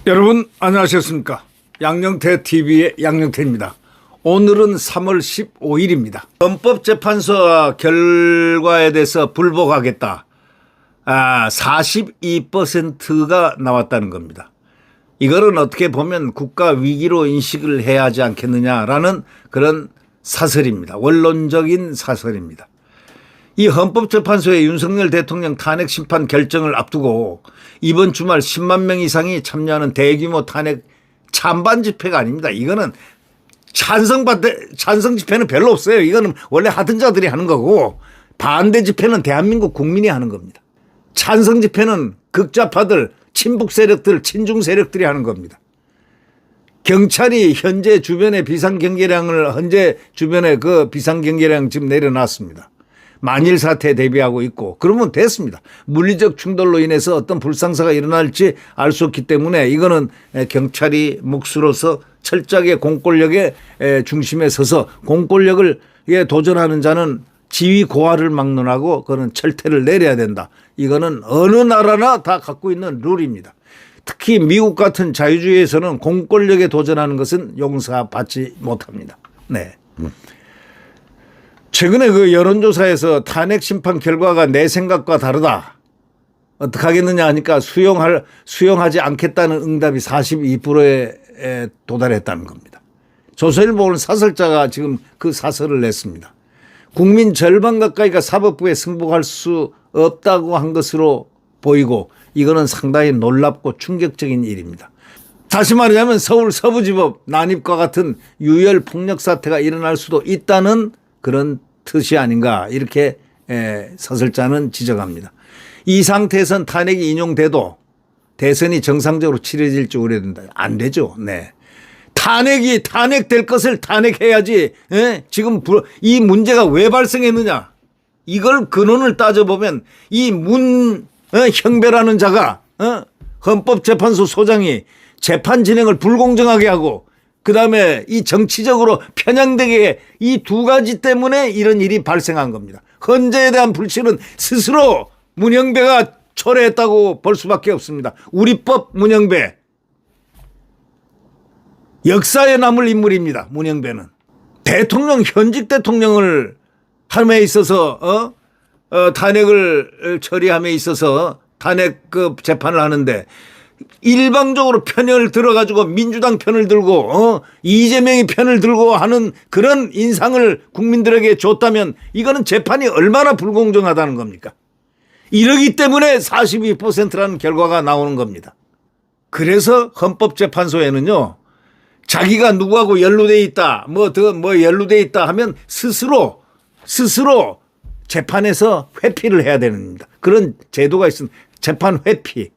여러분 안녕하셨습니까? 양영태 TV의 양영태입니다. 오늘은 3월 15일입니다. 헌법재판소 결과에 대해서 불복하겠다. 42%가 나왔다는 겁니다. 이거는 어떻게 보면 국가 위기로 인식을 해야 하지 않겠느냐라는 그런 사설입니다. 원론적인 사설입니다. 이 헌법재판소의 윤석열 대통령 탄핵 심판 결정을 앞두고 이번 주말 10만 명 이상이 참여하는 대규모 탄핵 찬반 집회가 아닙니다. 이거는 찬성 집회는 별로 없어요. 이거는 원래 하던 자들이 하는 거고, 반대 집회는 대한민국 국민이 하는 겁니다. 찬성 집회는 극좌파들, 친북 세력들, 친중 세력들이 하는 겁니다. 경찰이 현재 주변에 비상경계량 지금 내려놨습니다. 만일 사태에 대비하고 있고, 그러면 됐습니다. 물리적 충돌로 인해서 어떤 불상사가 일어날지 알 수 없기 때문에 이거는 경찰이 몫으로서 철저하게 공권력의 중심에 서서 공권력을 도전하는 자는 지위 고하를 막론하고 그거는 철퇴를 내려야 된다. 이거는 어느 나라나 다 갖고 있는 룰입니다. 특히 미국 같은 자유주의에서는 공권력에 도전하는 것은 용서받지 못합니다. 네. 최근에 그 여론조사에서 탄핵 심판 결과가 내 생각과 다르다. 어떻게 하겠느냐 하니까 수용하지 않겠다는 응답이 42%에 도달했다는 겁니다. 조선일보는 사설자가 지금 그 사설을 냈습니다. 국민 절반 가까이가 사법부에 승복할 수 없다고 한 것으로 보이고, 이거는 상당히 놀랍고 충격적인 일입니다. 다시 말하자면 서울 서부지법 난입과 같은 유혈 폭력 사태가 일어날 수도 있다는 그런 뜻이 아닌가, 이렇게 사설자는 지적합니다. 이 상태에선 탄핵이 인용돼도 대선이 정상적으로 치러질지 우려된다. 안 되죠. 네. 탄핵될 것을 탄핵해야지. 지금 이 문제가 왜 발생했느냐, 이걸 근원을 따져보면 이 문형배라는 자가 헌법재판소 소장이 재판 진행을 불공정하게 하고, 그 다음에 이 정치적으로 편향되게 이 두 가지 때문에 이런 일이 발생한 겁니다. 헌재에 대한 불신은 스스로 문형배가 초래했다고 볼 수밖에 없습니다. 우리법 문형배. 역사에 남을 인물입니다. 문형배는. 현직 대통령을 함에 있어서 탄핵을 처리함에 있어서 탄핵 재판을 하는데 일방적으로 편을 들어가지고 민주당 편을 들고 이재명이 편을 들고 하는 그런 인상을 국민들에게 줬다면 이거는 재판이 얼마나 불공정하다는 겁니까? 이러기 때문에 42%라는 결과가 나오는 겁니다. 그래서 헌법재판소에는요, 자기가 누구하고 연루돼 있다, 연루돼 있다 하면 스스로 재판에서 회피를 해야 됩니다. 그런 제도가 있습니다. 재판 회피.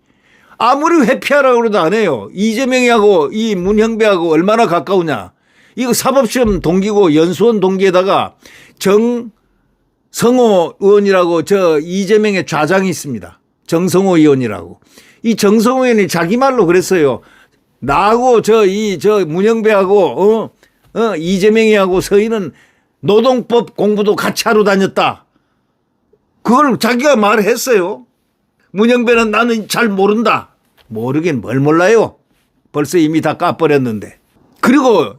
아무리 회피하라고 해도 안 해요. 이재명이하고 이 문형배하고 얼마나 가까우냐. 이거 사법시험 동기고 연수원 동기에다가 정성호 의원이라고 이재명의 좌장이 있습니다. 정성호 의원이라고. 이 정성호 의원이 자기 말로 그랬어요. 나하고 문형배하고 이재명이하고 서희는 노동법 공부도 같이 하러 다녔다. 그걸 자기가 말했어요. 문형배는 나는 잘 모른다. 모르긴 뭘 몰라요. 벌써 이미 다 까버렸는데. 그리고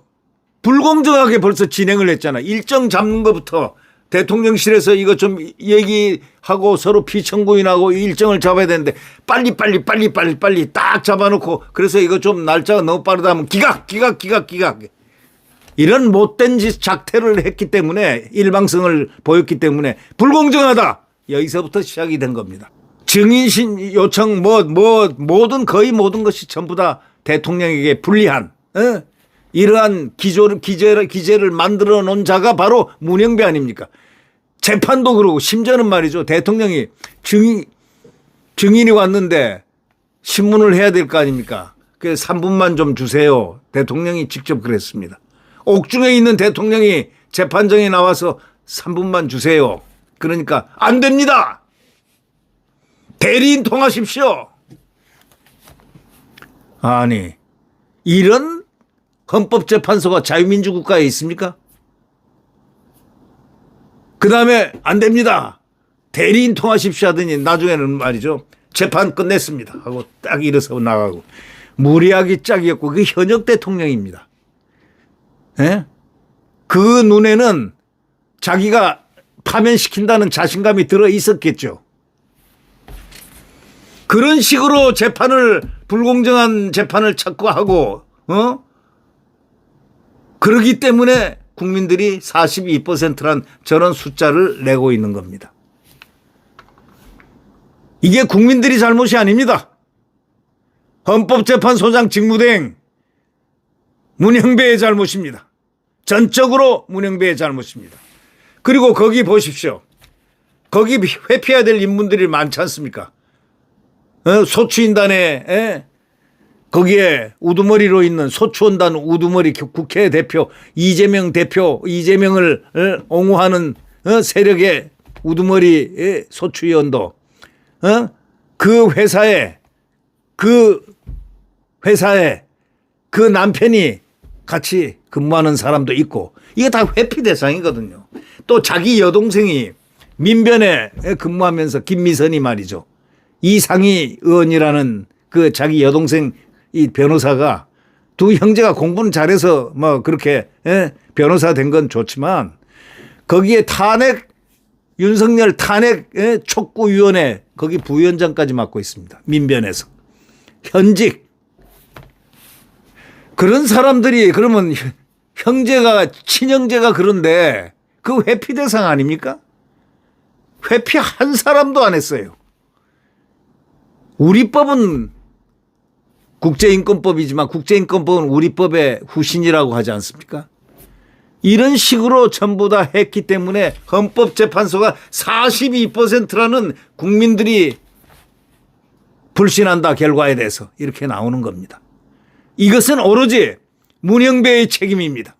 불공정하게 벌써 진행을 했잖아. 일정 잡는 것부터 대통령실에서 이거 좀 얘기하고 서로 피청구인하고 일정을 잡아야 되는데 빨리 딱 잡아놓고, 그래서 이거 좀 날짜가 너무 빠르다 하면 기각. 이런 못된 작태를 했기 때문에, 일방성을 보였기 때문에 불공정하다. 여기서부터 시작이 된 겁니다. 증인신 요청 거의 모든 것이 전부 다 대통령에게 불리한 이러한 기재를 만들어 놓은 자가 바로 문형배 아닙니까? 재판도 그러고, 심지어는 말이죠, 대통령이 증인이 왔는데 신문을 해야 될 거 아닙니까? 그래서 3분만 좀 주세요. 대통령이 직접 그랬습니다. 옥중에 있는 대통령이 재판정에 나와서 3분만 주세요. 그러니까 안 됩니다. 대리인 통하십시오. 아니, 이런 헌법재판소가 자유민주국가에 있습니까? 다음에 안 됩니다. 대리인 통하십시오 하더니 나중에는 말이죠. 재판 끝냈습니다 하고 딱 일어서 나가고. 무리하기 짝이었고 그 현역 대통령입니다. 예? 그 눈에는 자기가 파면시킨다는 자신감이 들어 있었겠죠. 그런 식으로 불공정한 재판을 찾고 하고, 그러기 때문에 국민들이 42%란 저런 숫자를 내고 있는 겁니다. 이게 국민들이 잘못이 아닙니다. 헌법재판소장 직무대행 문형배의 잘못입니다. 전적으로 문형배의 잘못입니다. 그리고 거기 보십시오. 거기 회피해야 될 인물들이 많지 않습니까? 소추인단에 거기에 우두머리로 있는 소추원단 우두머리 국회 대표 이재명을 옹호하는 세력의 우두머리 소추위원도 그 회사에 그 남편이 같이 근무하는 사람도 있고 이게 다 회피 대상이거든요. 또 자기 여동생이 민변에 근무하면서 김미선이 말이죠. 이상희 의원이라는 그 자기 여동생 이 변호사가 두 형제가 공부는 잘해서 뭐 그렇게 변호사 된 건 좋지만 거기에 윤석열 탄핵 촉구위원회 거기 부위원장까지 맡고 있습니다. 민변에서. 현직. 그런 사람들이 그러면 친형제가 그런데 그 회피 대상 아닙니까? 회피 한 사람도 안 했어요. 우리 법은 국제인권법이지만 국제인권법은 우리 법의 후신이라고 하지 않습니까? 이런 식으로 전부 다 했기 때문에 헌법재판소가 42%라는 국민들이 불신한다 결과에 대해서 이렇게 나오는 겁니다. 이것은 오로지 문형배의 책임입니다.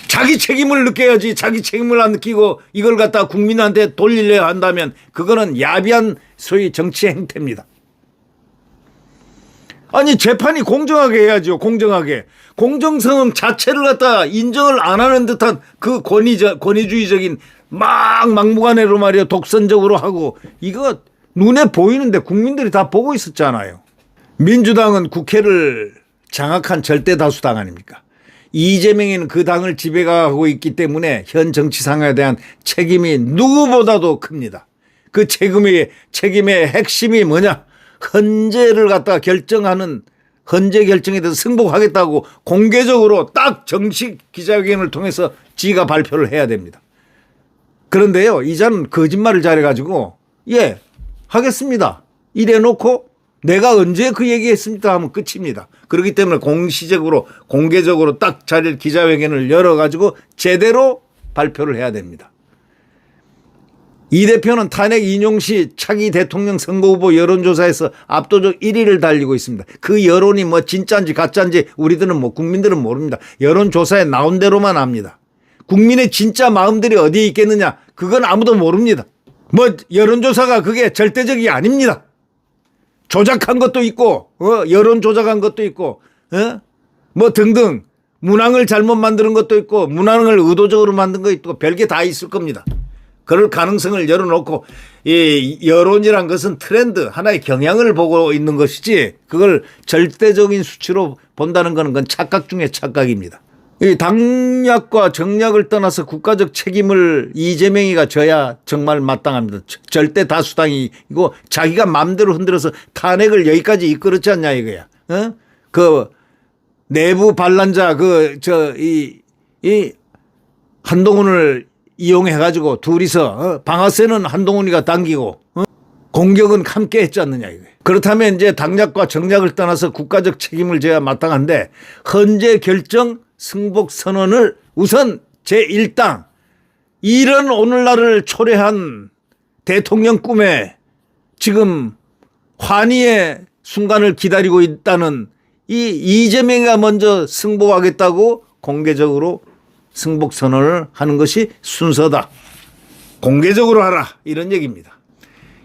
자기 책임을 느껴야지 자기 책임을 안 느끼고 이걸 갖다 국민한테 돌리려 한다면 그거는 야비한 소위 정치 행태입니다. 아니 재판이 공정하게 해야죠. 공정하게. 공정성 자체를 갖다 인정을 안 하는 듯한 그 권위주의적인 막무가내로 말이야 독선적으로 하고 이거 눈에 보이는데 국민들이 다 보고 있었잖아요. 민주당은 국회를 장악한 절대 다수당 아닙니까? 이재명이는 그 당을 지배하고 있기 때문에 현 정치 상황에 대한 책임이 누구보다도 큽니다. 그 책임의 핵심이 뭐냐? 헌재를 갖다가 결정하는 헌재 결정에 대해서 승복하겠다고 공개적으로 딱 정식 기자회견을 통해서 지가 발표를 해야 됩니다. 그런데요, 이자는 거짓말을 잘해가지고 예 하겠습니다. 이래놓고 내가 언제 그 얘기했습니까 하면 끝입니다. 그렇기 때문에 공시적으로 공개적으로 딱 자리를 기자회견을 열어가지고 제대로 발표를 해야 됩니다. 이 대표는 탄핵 인용 시 차기 대통령 선거후보 여론조사에서 압도적 1위를 달리고 있습니다. 그 여론이 뭐 진짜인지 가짜인지 우리들은 국민들은 모릅니다. 여론조사에 나온 대로만 압니다. 국민의 진짜 마음들이 어디에 있겠느냐 그건 아무도 모릅니다. 여론조사가 그게 절대적이 아닙니다. 조작한 것도 있고 여론 조작한 것도 있고 등등 문항을 잘못 만드는 것도 있고 문항을 의도적으로 만든 것도 있고 별게 다 있을 겁니다. 그럴 가능성을 열어놓고 이 여론이란 것은 트렌드 하나의 경향을 보고 있는 것이지 그걸 절대적인 수치로 본다는 것은 그건 착각 중에 착각입니다. 이 당략과 정략을 떠나서 국가적 책임을 이재명이가 져야 정말 마땅합니다. 절대 다수당이고 자기가 마음대로 흔들어서 탄핵을 여기까지 이끌었지 않냐 이거야. 그 내부 반란자 이 한동훈을 이용해가지고 둘이서 방아쇠는 한동훈이가 당기고 공격은 함께 했지 않느냐 이거예요. 그렇다면 이제 당략과 정략을 떠나서 국가적 책임을 져야 마땅한데 헌재 결정 승복 선언을 우선 제1당 이런 오늘날을 초래한 대통령 꿈에 지금 환희의 순간을 기다리고 있다는 이 이재명이가 먼저 승복하겠다고 공개적으로 승복 선언을 하는 것이 순서다. 공개적으로 하라 이런 얘기입니다.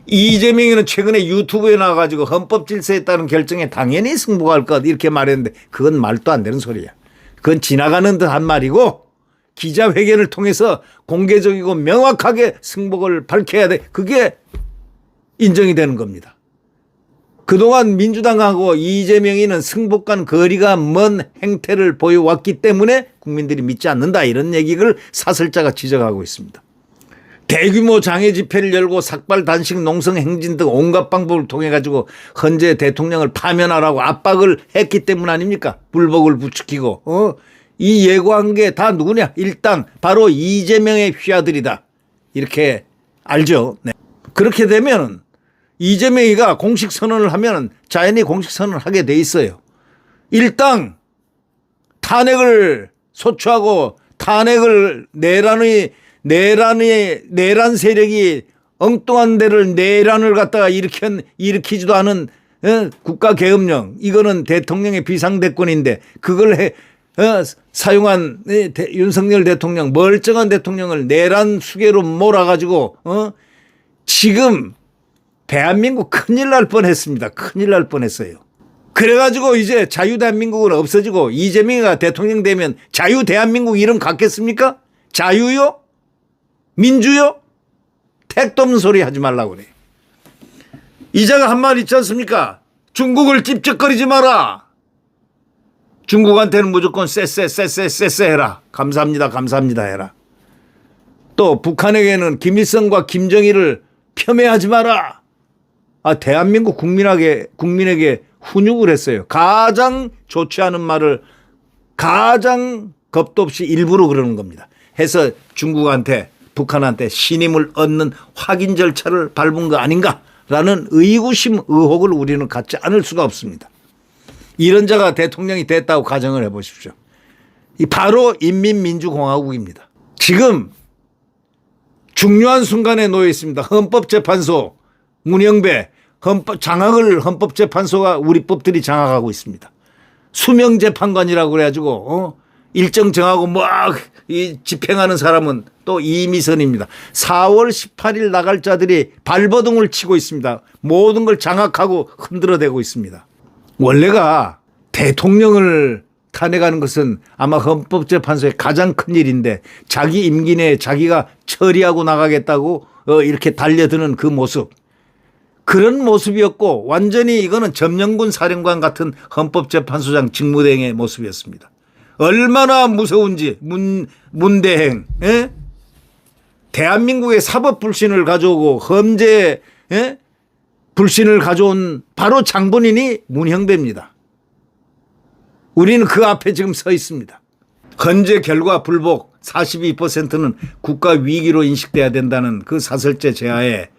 이재명이는 최근에 유튜브에 나와가지고 헌법 질서에 따른 결정에 당연히 승복할 것 이렇게 말했는데 그건 말도 안 되는 소리야. 그건 지나가는 듯한 말이고 기자회견을 통해서 공개적이고 명확하게 승복을 밝혀야 돼. 그게 인정이 되는 겁니다. 그동안 민주당하고 이재명이는 승복과는 거리가 먼 행태를 보여왔기 때문에 국민들이 믿지 않는다. 이런 얘기를 사설자가 지적하고 있습니다. 대규모 장애 집회를 열고 삭발, 단식, 농성, 행진 등 온갖 방법을 통해 가지고 헌재 대통령을 파면하라고 압박을 했기 때문 아닙니까? 불복을 부추기고 이 예고한 게 다 누구냐? 일단 바로 이재명의 휘하들이다. 이렇게 알죠. 네. 그렇게 되면 이재명이가 공식 선언을 하면 자연히 공식 선언을 하게 돼 있어요. 일단 탄핵을 소추하고 탄핵을 내란 세력이 엉뚱한 데를 내란을 갖다가 일으키지도 않은 국가계엄령, 이거는 대통령의 비상대권인데 그걸 사용한 윤석열 대통령, 멀쩡한 대통령을 내란 수계로 몰아가지고 지금 대한민국 큰일 날 뻔했습니다. 큰일 날 뻔했어요. 그래가지고 이제 자유대한민국은 없어지고 이재명이가 대통령 되면 자유대한민국 이름 갖겠습니까? 자유요? 민주요? 택도 없는 소리 하지 말라고 그래. 이자가 한 말 있지 않습니까? 중국을 찝쩍거리지 마라. 중국한테는 무조건 쎄쎄 해라. 감사합니다 감사합니다 해라. 또 북한에게는 김일성과 김정일을 폄훼하지 마라. 대한민국 국민에게 훈육을 했어요. 가장 좋지 않은 말을 가장 겁도 없이 일부러 그러는 겁니다. 해서 중국한테 북한한테 신임을 얻는 확인 절차를 밟은 거 아닌가라는 의구심 의혹을 우리는 갖지 않을 수가 없습니다. 이런 자가 대통령이 됐다고 가정을 해 보십시오. 이 바로 인민민주공화국입니다. 지금 중요한 순간에 놓여 있습니다. 헌법재판소 문영배 헌법재판소가 우리 법들이 장악하고 있습니다. 수명재판관이라고 그래가지고 일정 정하고 이 집행하는 사람은 또 이미선입니다. 4월 18일 나갈 자들이 발버둥을 치고 있습니다. 모든 걸 장악하고 흔들어대고 있습니다. 원래가 대통령을 탄핵하는 것은 아마 헌법재판소의 가장 큰 일인데 자기 임기 내에 자기가 처리하고 나가겠다고 이렇게 달려드는 그 모습, 그런 모습이었고 완전히 이거는 점령군 사령관 같은 헌법재판소장 직무대행의 모습이었습니다. 얼마나 무서운지 문대행, 대한민국의 사법 불신을 가져오고 헌재 불신을 가져온 바로 장본인이 문형배입니다. 우리는 그 앞에 지금 서 있습니다. 헌재 결과 불복 42%는 국가 위기로 인식돼야 된다는 그 사설제 제하에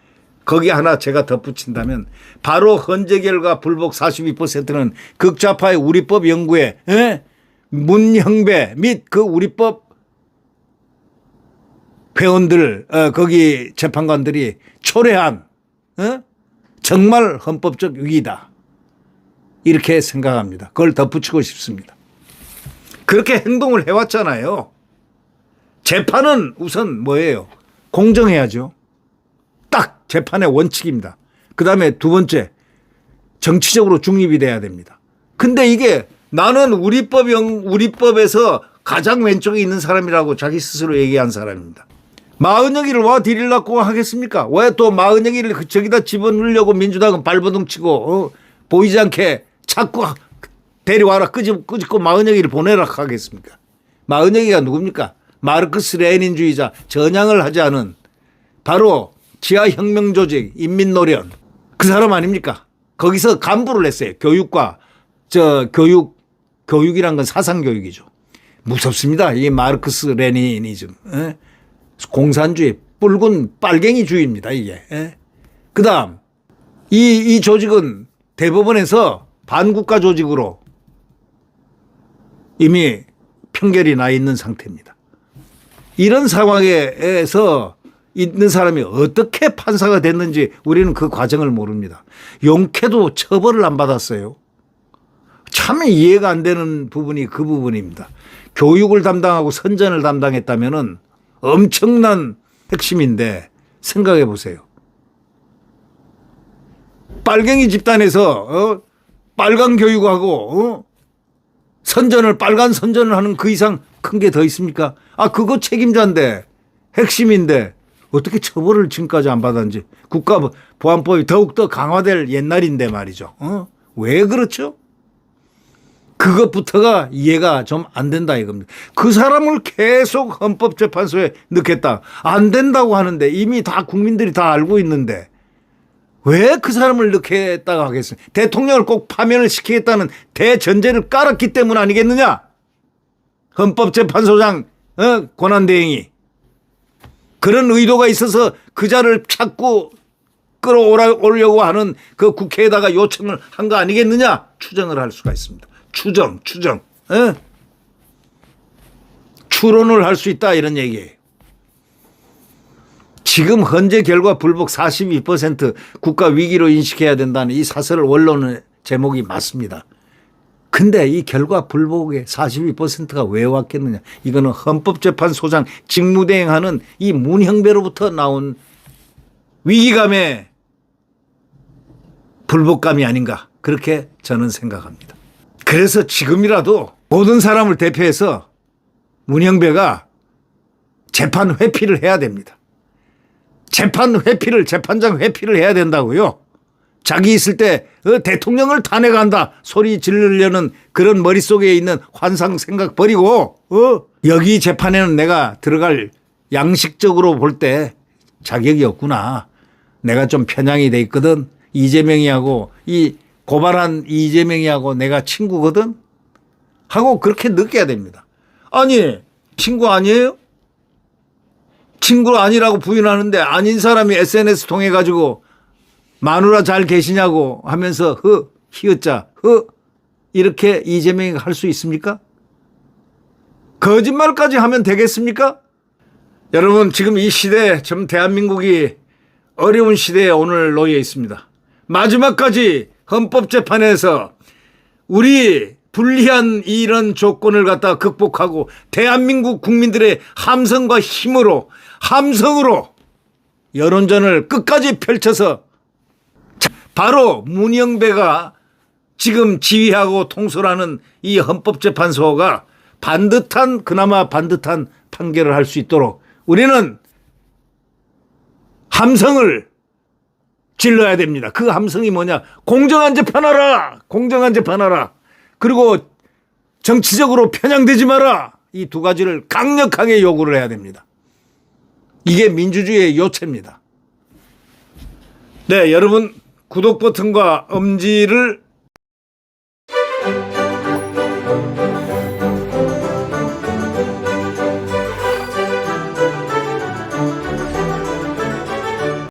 거기 하나 제가 덧붙인다면 바로 헌재 결과 불복 42%는 극좌파의 우리법 연구에 문형배 및 그 우리법 회원들 거기 재판관들이 초래한 정말 헌법적 위기다. 이렇게 생각합니다. 그걸 덧붙이고 싶습니다. 그렇게 행동을 해왔잖아요. 재판은 우선 뭐예요? 공정해야죠. 딱 재판의 원칙입니다. 그다음에 두 번째, 정치적으로 중립이 돼야 됩니다. 근데 이게 나는 우리법에서 가장 왼쪽에 있는 사람이라고 자기 스스로 얘기한 사람입니다. 마은영이를 와 데리려고 하겠습니까? 왜 또 마은영이를 저기다 집어넣으려고 민주당은 발버둥 치고 보이지 않게 자꾸 데려와라 끄집고 마은영이를 보내라 하겠습니까? 마은영이가 누굽니까? 마르크스 레닌주의자, 전향을 하지 않은 바로 지하혁명조직 인민노련 그 사람 아닙니까? 거기서 간부를 했어요. 교육이란 건 사상교육이죠. 무섭습니다. 이 마르크스 레니니즘. 공산주의, 붉은 빨갱이주의입니다. 이게. 그 다음, 이 조직은 대법원에서 반국가 조직으로 이미 판결이 나 있는 상태입니다. 이런 상황에서 있는 사람이 어떻게 판사가 됐는지 우리는 그 과정을 모릅니다. 용케도 처벌을 안 받았어요. 참 이해가 안 되는 부분이 그 부분입니다. 교육을 담당하고 선전을 담당했다면은 엄청난 핵심인데 생각해 보세요. 빨갱이 집단에서 빨강 교육하고 선전을 빨간 선전을 하는 그 이상 큰 게 더 있습니까? 아 그거 책임자인데 핵심인데 어떻게 처벌을 지금까지 안 받았는지 국가보안법이 더욱더 강화될 옛날인데 말이죠. 왜 그렇죠? 그것부터가 이해가 좀 안 된다 이겁니다. 그 사람을 계속 헌법재판소에 넣겠다. 안 된다고 하는데 이미 다 국민들이 다 알고 있는데 왜 그 사람을 넣겠다고 하겠습니까? 대통령을 꼭 파면을 시키겠다는 대전제를 깔았기 때문 아니겠느냐? 헌법재판소장 권한대행이. 그런 의도가 있어서 그 자를 찾고 끌어오려고 하는 그 국회에다가 요청을 한 거 아니겠느냐? 추정을 할 수가 있습니다. 추정. 추론을 할 수 있다 이런 얘기예요. 지금 현재 결과 불복 42% 국가 위기로 인식해야 된다는 이 사설 원론의 제목이 맞습니다. 근데 이 결과 불복의 42%가 왜 왔겠느냐. 이거는 헌법재판소장 직무대행하는 이 문형배로부터 나온 위기감의 불복감이 아닌가 그렇게 저는 생각합니다. 그래서 지금이라도 모든 사람을 대표해서 문형배가 재판 회피를 해야 됩니다. 재판장 회피를 해야 된다고요. 자기 있을 때 대통령을 탄핵한다 소리 지르려는 그런 머릿속에 있는 환상 생각 버리고 여기 재판에는 내가 들어갈 양식적으로 볼 때 자격이 없구나. 내가 좀 편향이 돼 있거든. 이재명이하고 이 고발한 이재명이하고 내가 친구거든 하고 그렇게 느껴야 됩니다. 아니 친구 아니에요? 친구 아니라고 부인하는데 아닌 사람이 SNS 통해 가지고 마누라 잘 계시냐고 하면서 히읗자 이렇게 이재명이 할 수 있습니까? 거짓말까지 하면 되겠습니까? 여러분 지금 이 시대 좀 대한민국이 어려운 시대에 오늘 놓여 있습니다. 마지막까지 헌법재판에서 우리 불리한 이런 조건을 갖다 극복하고 대한민국 국민들의 함성으로 여론전을 끝까지 펼쳐서 바로 문형배가 지금 지휘하고 통솔하는 이 헌법재판소가 그나마 반듯한 판결을 할 수 있도록 우리는 함성을 질러야 됩니다. 그 함성이 뭐냐? 공정한 재판하라. 그리고 정치적으로 편향되지 마라. 이 두 가지를 강력하게 요구를 해야 됩니다. 이게 민주주의의 요체입니다. 네, 여러분 구독 버튼과 엄지를